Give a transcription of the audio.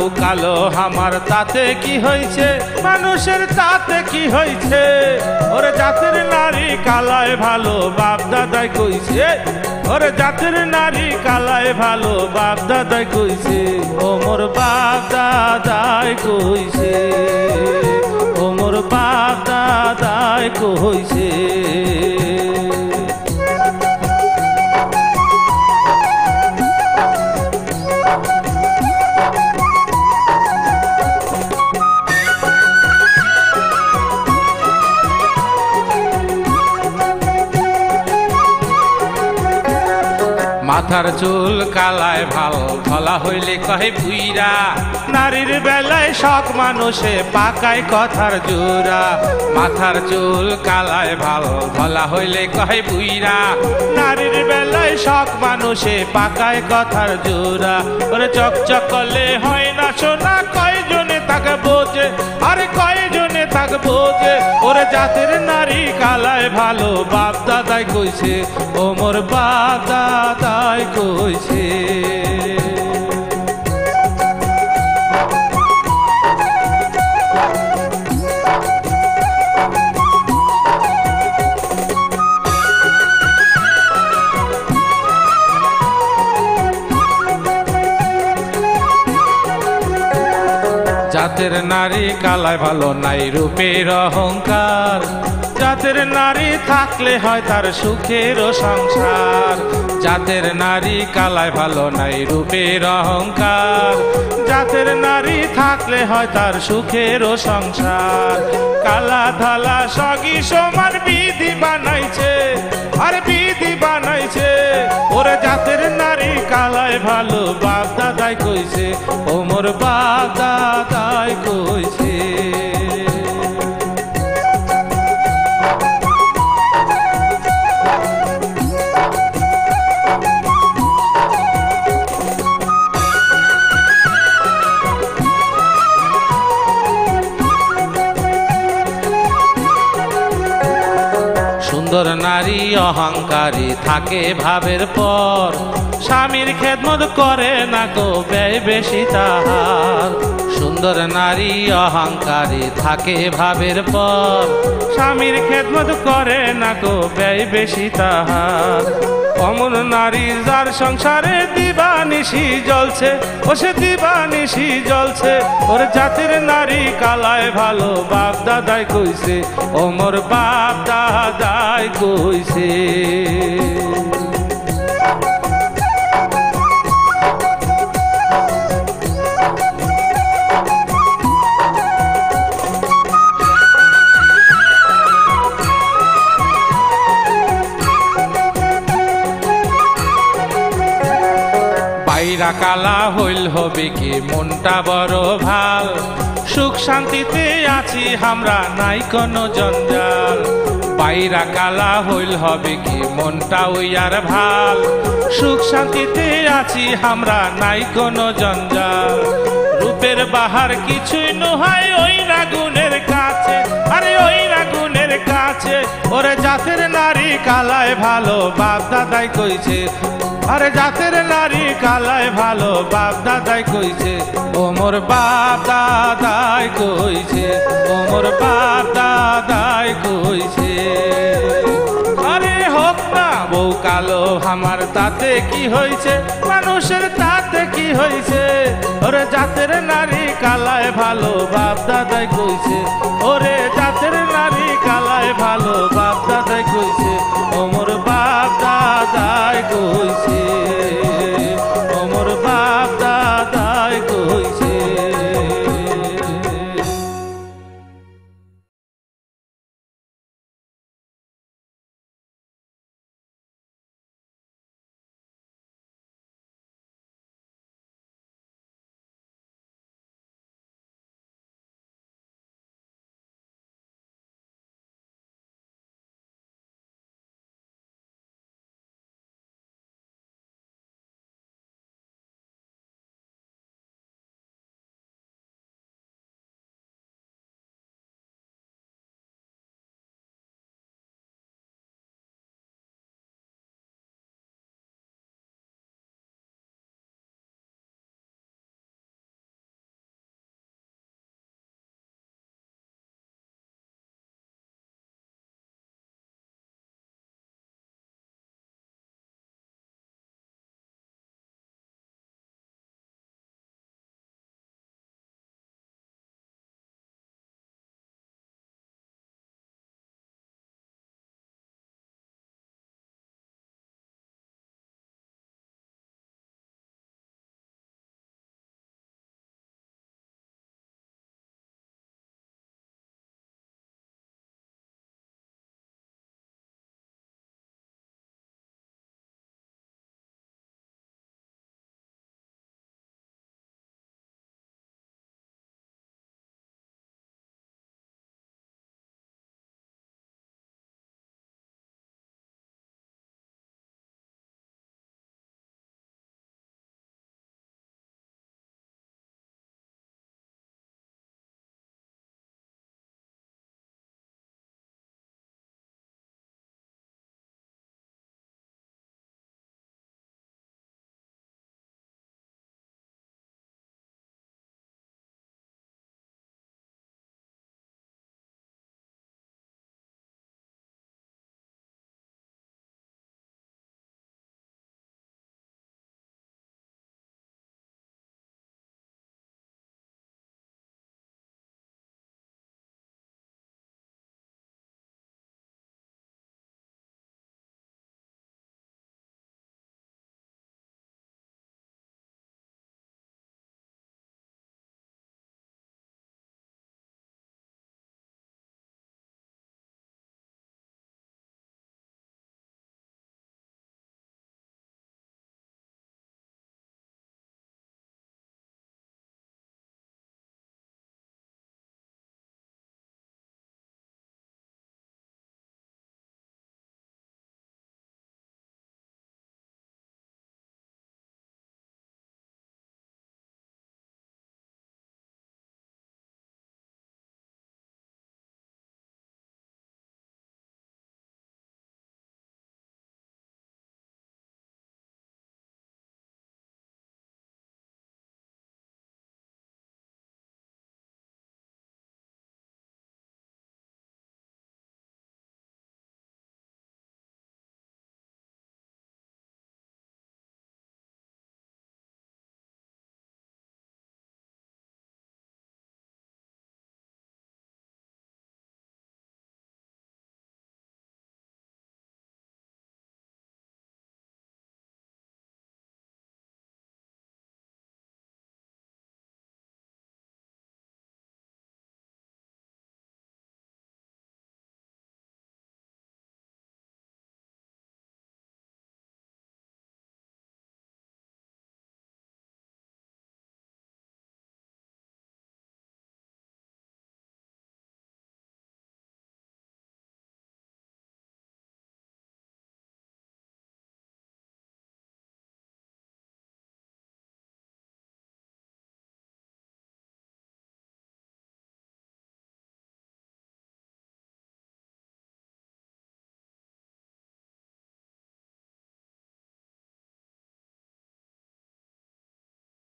বউ কালো আমার তাতে কি হয়েছে, মানুষের তাতে কি হয়েছে। ওরে জাতের নারী কালায় ভালো বাপ দাদাই কইছে, ওরে জাতের নারী কালায় ভালো বাপ দাদাই কইছে, ও মোর বাপ দাদাই কইছে, ও মোর বাপ দাদাই কইছে। মাথার চুল কালায় ভাল ধলা হইলে কহে বুইরা, নারীর বেলায় শখ মানুষে পাকায় কথার জোড়া। মাথার চুল কালায় ভাল ধলা হইলে কহে বুইরা, নারীর বেলায় শখ মানুষে পাকায় কথার জোড়া। ওরে চকচক করলে হয় না সোনা, কয়জনে তাকে বোঝে, আরে কয়জনে তাকে বোঝে। ওরে জাতের নারী কালায় ভালো বাপ দাদাই কইছে, ও মোর বাপ দাদাই কইছে। জাতের নারী কালায় ভালো নাই রূপের অহংকার, জাতের নারী থাকলে হয় তার সুখের সংসার। জাতের নারী কালায় ভালো নাই রূপের অহংকার, জাতের নারী থাকলে হয় তার সুখের সংসার। কালা ধালা সগি সমান বিধি বানাইছে, আর বিধি বানাইছে। ওরে জাতের নারী কালায় ভালো বাপ দাদাই কইছে, ও মোর বাপ দাদাই কইছে। সুন্দর নারী অহংকারী থাকে ভাবের পর, স্বামীর খেদমত করে না গো ব্যয় বেশি তাহার। সুন্দর নারী অহংকারী থাকে ভাবের পর, স্বামীর খেদমত করে না গো ব্যয় বেশি তাহার। অমন নারী যার সংসারে দিবানিশি জ্বলছে, ও সে দিবানিশি জ্বলছে। ওর জাতের নারী কালায় ভালো বাপ দাদাই কইছে, ও মোর বাপ দাদাই কইছে। বাইরা কালা হইল হবে কি মনটা বড় ভাল, সুখ শান্তিতে আছি আমরা নাই কোনো জঞ্জাল। বাইরা কালা হইল হবে কি মনটা ওই আর ভাল, সুখ শান্তিতে আছি আমরা নাই কোনো জঞ্জাল। রূপের বাহার কিছুই নয় ওই রাগুনের কাছে, আরে ওই রাগুনের কাছে। ওরে জাতের নারী কালায় ভালো বাপ দাদাই কইছে, আরে জাতের নারী কালায় ভালো বাপ দাদাই কইছে, ও মোর বাপ দাদাই কইছে, ও মোর বাপ দাদাই কইছে। আরে হোক না বউ কালো আমার তাতে কি হয়েছে, মানুষের তাতে কি হয়েছে। ওরে জাতের নারী কালায় ভালো বাপ দাদাই কইছে, ওরে জাতের নারী কালায় ভালো।